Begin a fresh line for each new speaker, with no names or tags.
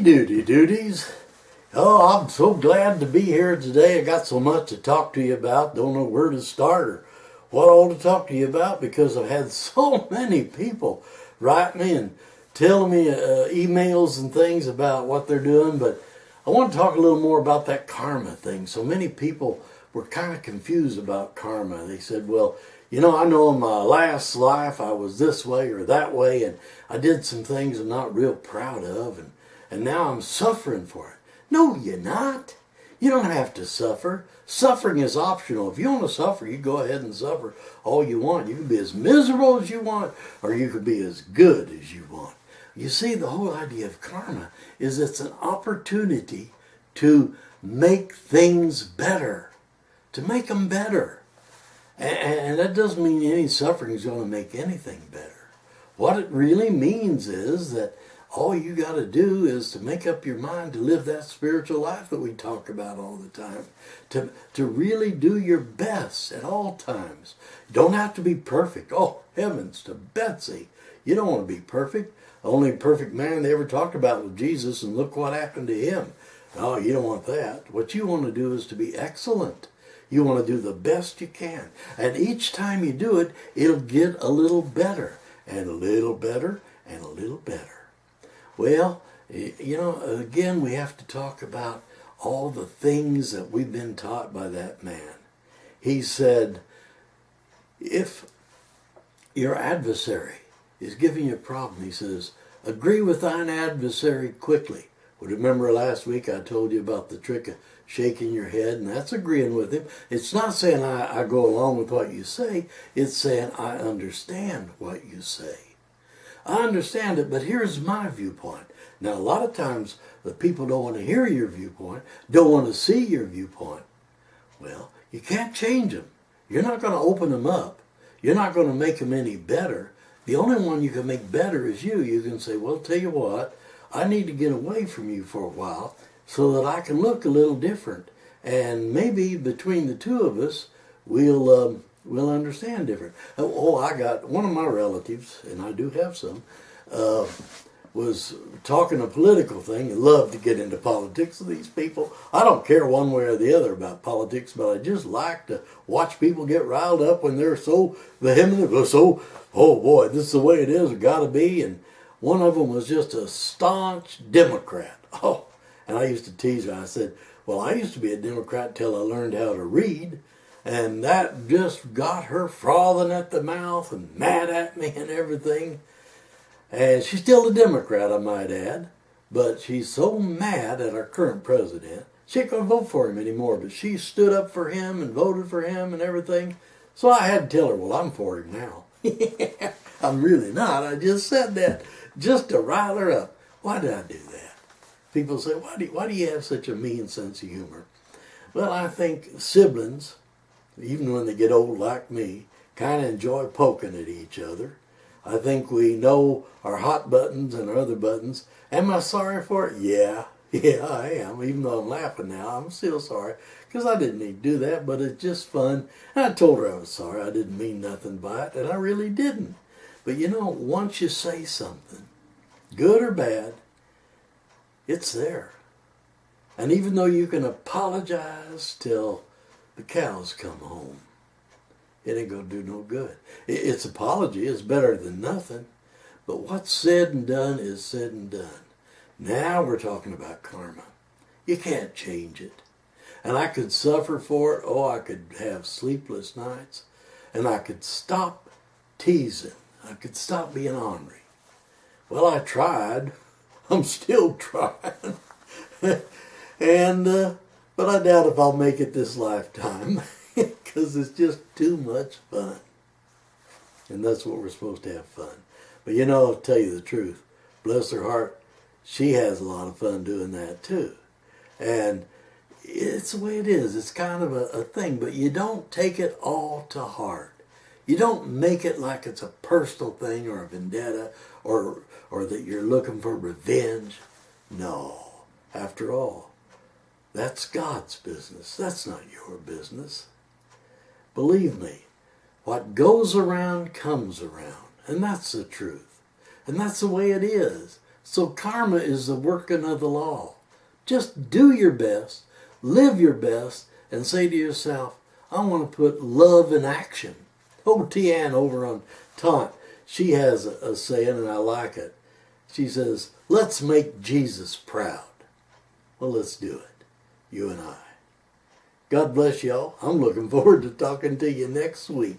Duty duties. Oh, I'm so glad to be here today. I got so much to talk to you about. Don't know where to start or what all to talk to you about because I've had so many people write me and telling me emails and things about what they're doing. But I want to talk a little more about that karma thing. So many people were kind of confused about karma. They said, well, I know in my last life I was this way or that way, and I did some things I'm not real proud of, and now I'm suffering for it. No, you're not. You don't have to suffer. Suffering is optional. If you want to suffer, you go ahead and suffer all you want. You can be as miserable as you want, or you could be as good as you want. You see, the whole idea of karma is it's an opportunity to make things better, to make them better. And that doesn't mean any suffering is going to make anything better. What it really means is that all you got to do is to make up your mind to live that spiritual life that we talk about all the time. To really do your best at all times. You don't have to be perfect. Oh, heavens to Betsy. You don't want to be perfect. The only perfect man they ever talked about was Jesus, and look what happened to him. Oh, you don't want that. What you want to do is to be excellent. You want to do the best you can. And each time you do it, it'll get a little better, and a little better, and a little better. Well, again, we have to talk about all the things that we've been taught by that man. He said, if your adversary is giving you a problem, he says, agree with thine adversary quickly. Well, remember last week I told you about the trick of shaking your head, and that's agreeing with him. It's not saying I go along with what you say. It's saying I understand what you say. I understand it, but here's my viewpoint. Now, a lot of times the people don't want to hear your viewpoint, don't want to see your viewpoint. Well, you can't change them. You're not going to open them up. You're not going to make them any better. The only one you can make better is you. You can say, well, tell you what, I need to get away from you for a while so that I can look a little different. And maybe between the two of us, we'll understand different. I got one of my relatives, and I do have some, was talking a political thing and loved to get into politics with these people. I don't care one way or the other about politics, but I just like to watch people get riled up when they're so vehement, oh boy, this is the way it is, it gotta be. And one of them was just a staunch Democrat. Oh, and I used to tease her. I said, well, I used to be a Democrat till I learned how to read. And that just got her frothing at the mouth and mad at me and everything. And she's still a Democrat, I might add. But she's so mad at our current president. She ain't going to vote for him anymore. But she stood up for him and voted for him and everything. So I had to tell her, well, I'm for him now. I'm really not. I just said that just to rile her up. Why did I do that? People say, why do you have such a mean sense of humor? Well, I think siblings, even when they get old like me, kind of enjoy poking at each other. I think we know our hot buttons and our other buttons. Am I sorry for it? Yeah, I am. Even though I'm laughing now, I'm still sorry because I didn't need to do that, but it's just fun. And I told her I was sorry. I didn't mean nothing by it, and I really didn't. But once you say something, good or bad, it's there. And even though you can apologize till the cows come home, it ain't going to do no good. Its apology is better than nothing. But what's said and done is said and done. Now we're talking about karma. You can't change it. And I could suffer for it. Oh, I could have sleepless nights. And I could stop teasing. I could stop being ornery. Well, I tried. I'm still trying. But I doubt if I'll make it this lifetime. Because it's just too much fun. And that's what we're supposed to have fun. But I'll tell you the truth. Bless her heart, she has a lot of fun doing that too. And it's the way it is. It's kind of a thing. But you don't take it all to heart. You don't make it like it's a personal thing or a vendetta or that you're looking for revenge. No. After all, that's God's business. That's not your business. Believe me, what goes around comes around. And that's the truth. And that's the way it is. So karma is the working of the law. Just do your best, live your best, and say to yourself, I want to put love in action. Oh, Tian over on Taunt, she has a saying, and I like it. She says, let's make Jesus proud. Well, let's do it, you and I. God bless y'all. I'm looking forward to talking to you next week.